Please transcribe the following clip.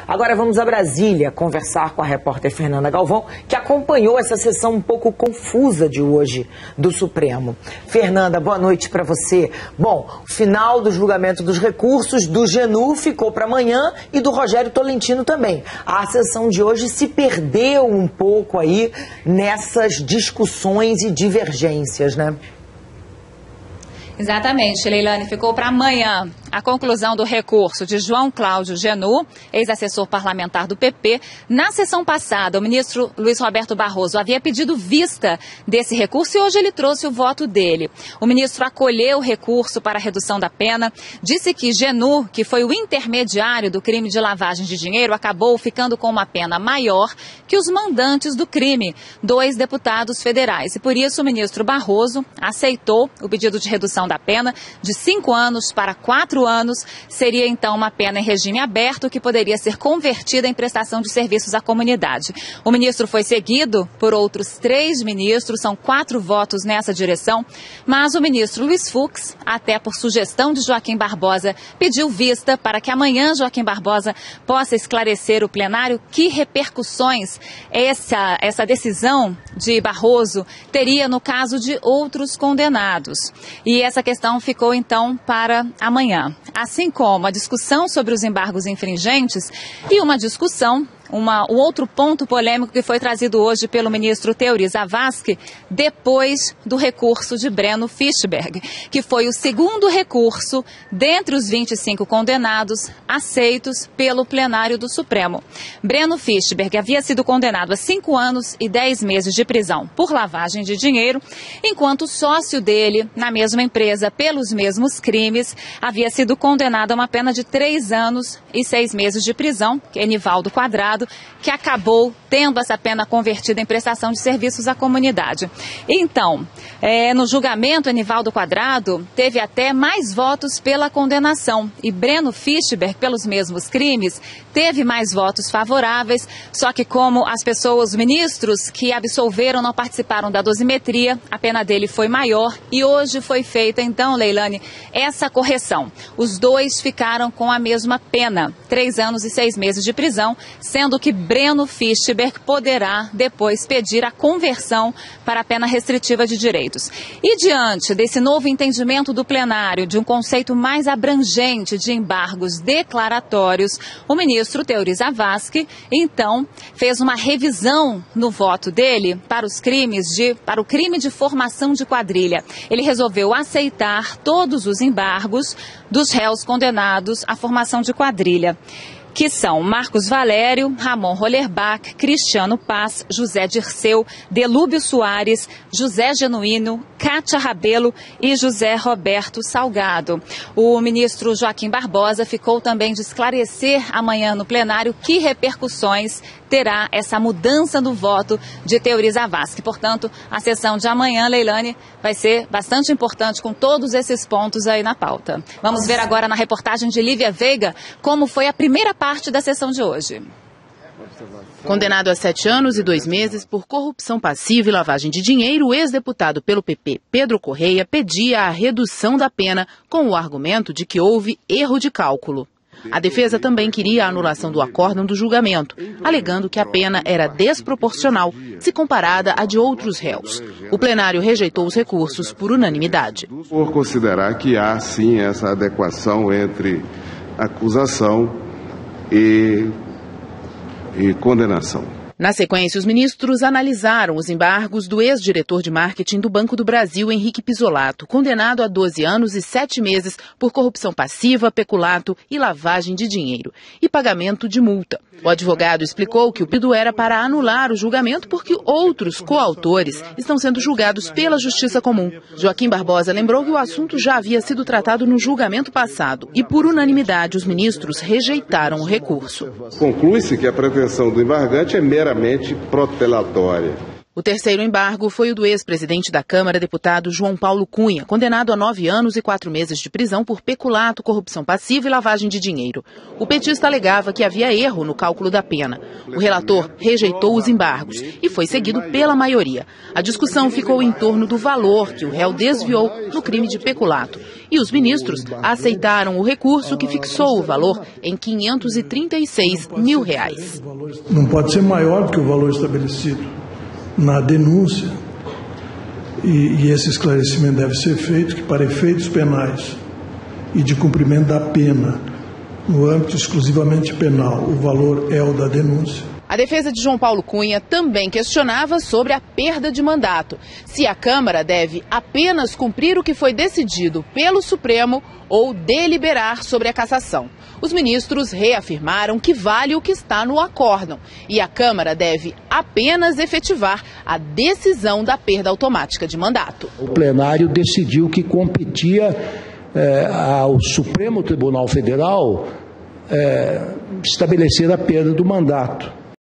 Agora vamos a Brasília conversar com a repórter Fernanda Galvão, que acompanhou essa sessão um pouco confusa de hoje do Supremo. Fernanda, boa noite para você. Bom, o final do julgamento dos recursos do Genu ficou para amanhã e do Rogério Tolentino também. A sessão de hoje se perdeu um pouco aí nessas discussões e divergências, né? Exatamente, Leilane, ficou para amanhã a conclusão do recurso de João Cláudio Genu, ex-assessor parlamentar do PP. Na sessão passada, o ministro Luiz Roberto Barroso havia pedido vista desse recurso e hoje ele trouxe o voto dele. O ministro acolheu o recurso para a redução da pena, disse que Genu, que foi o intermediário do crime de lavagem de dinheiro, acabou ficando com uma pena maior que os mandantes do crime, 2 deputados federais. E por isso o ministro Barroso aceitou o pedido de redução da pena de 5 anos para 4 anos, seria então uma pena em regime aberto que poderia ser convertida em prestação de serviços à comunidade. O ministro foi seguido por outros 3 ministros, são 4 votos nessa direção, mas o ministro Luiz Fux, até por sugestão de Joaquim Barbosa, pediu vista para que amanhã Joaquim Barbosa possa esclarecer o plenário que repercussões essa decisão de Barroso teria no caso de outros condenados. E essa questão ficou então para amanhã. Assim como a discussão sobre os embargos infringentes e uma discussão, um outro ponto polêmico que foi trazido hoje pelo ministro Teori Zavascki, depois do recurso de Breno Fischberg, que foi o segundo recurso dentre os 25 condenados aceitos pelo plenário do Supremo. Breno Fischberg havia sido condenado a 5 anos e 10 meses de prisão por lavagem de dinheiro, enquanto o sócio dele, na mesma empresa, pelos mesmos crimes, havia sido condenado a uma pena de 3 anos e 6 meses de prisão, que é Nivaldo Quadrado, que acabou tendo essa pena convertida em prestação de serviços à comunidade. Então, no julgamento, Nivaldo Quadrado teve até mais votos pela condenação e Breno Fischberg, pelos mesmos crimes, teve mais votos favoráveis, só que como os ministros que absolveram não participaram da dosimetria, a pena dele foi maior e hoje foi feita, então, Leilane, essa correção. Os 2 ficaram com a mesma pena, 3 anos e 6 meses de prisão, sendo que Breno Fischberg poderá depois pedir a conversão para a pena restritiva de direitos. E diante desse novo entendimento do plenário de um conceito mais abrangente de embargos declaratórios, o ministro Teori Zavascki, então, fez uma revisão no voto dele para o crime de formação de quadrilha. Ele resolveu aceitar todos os embargos dos réus condenados à formação de quadrilha, que são Marcos Valério, Ramon Rollerbach, Cristiano Paz, José Dirceu, Delúbio Soares, José Genuíno, Cátia Rabelo e José Roberto Salgado. O ministro Joaquim Barbosa ficou também de esclarecer amanhã no plenário que repercussões terá essa mudança no voto de Teori Zavascki. Portanto, a sessão de amanhã, Leilane, vai ser bastante importante com todos esses pontos aí na pauta. Vamos ver agora na reportagem de Lívia Veiga como foi a primeira parte da sessão de hoje. Condenado a 7 anos e 2 meses por corrupção passiva e lavagem de dinheiro, o ex-deputado pelo PP, Pedro Correia, pedia a redução da pena com o argumento de que houve erro de cálculo. A defesa também queria a anulação do acórdão do julgamento, alegando que a pena era desproporcional se comparada à de outros réus. O plenário rejeitou os recursos por unanimidade. Por considerar que há, sim, essa adequação entre acusação e condenação. Na sequência, os ministros analisaram os embargos do ex-diretor de marketing do Banco do Brasil, Henrique Pisolato, condenado a 12 anos e 7 meses por corrupção passiva, peculato e lavagem de dinheiro, e pagamento de multa. O advogado explicou que o pedido era para anular o julgamento porque outros coautores estão sendo julgados pela Justiça Comum. Joaquim Barbosa lembrou que o assunto já havia sido tratado no julgamento passado e, por unanimidade, os ministros rejeitaram o recurso. Conclui-se que a pretensão do embargante é meramente protelatória. O terceiro embargo foi o do ex-presidente da Câmara, deputado João Paulo Cunha, condenado a 9 anos e 4 meses de prisão por peculato, corrupção passiva e lavagem de dinheiro. O petista alegava que havia erro no cálculo da pena. O relator rejeitou os embargos e foi seguido pela maioria. A discussão ficou em torno do valor que o réu desviou no crime de peculato. E os ministros aceitaram o recurso que fixou o valor em R$ 536 mil. Não pode ser maior do que o valor estabelecido na denúncia, e esse esclarecimento deve ser feito que, para efeitos penais e de cumprimento da pena, no âmbito exclusivamente penal, o valor é o da denúncia. A defesa de João Paulo Cunha também questionava sobre a perda de mandato, se a Câmara deve apenas cumprir o que foi decidido pelo Supremo ou deliberar sobre a cassação. Os ministros reafirmaram que vale o que está no acórdão e a Câmara deve apenas efetivar a decisão da perda automática de mandato. O plenário decidiu que competia ao Supremo Tribunal Federal estabelecer a perda do mandato.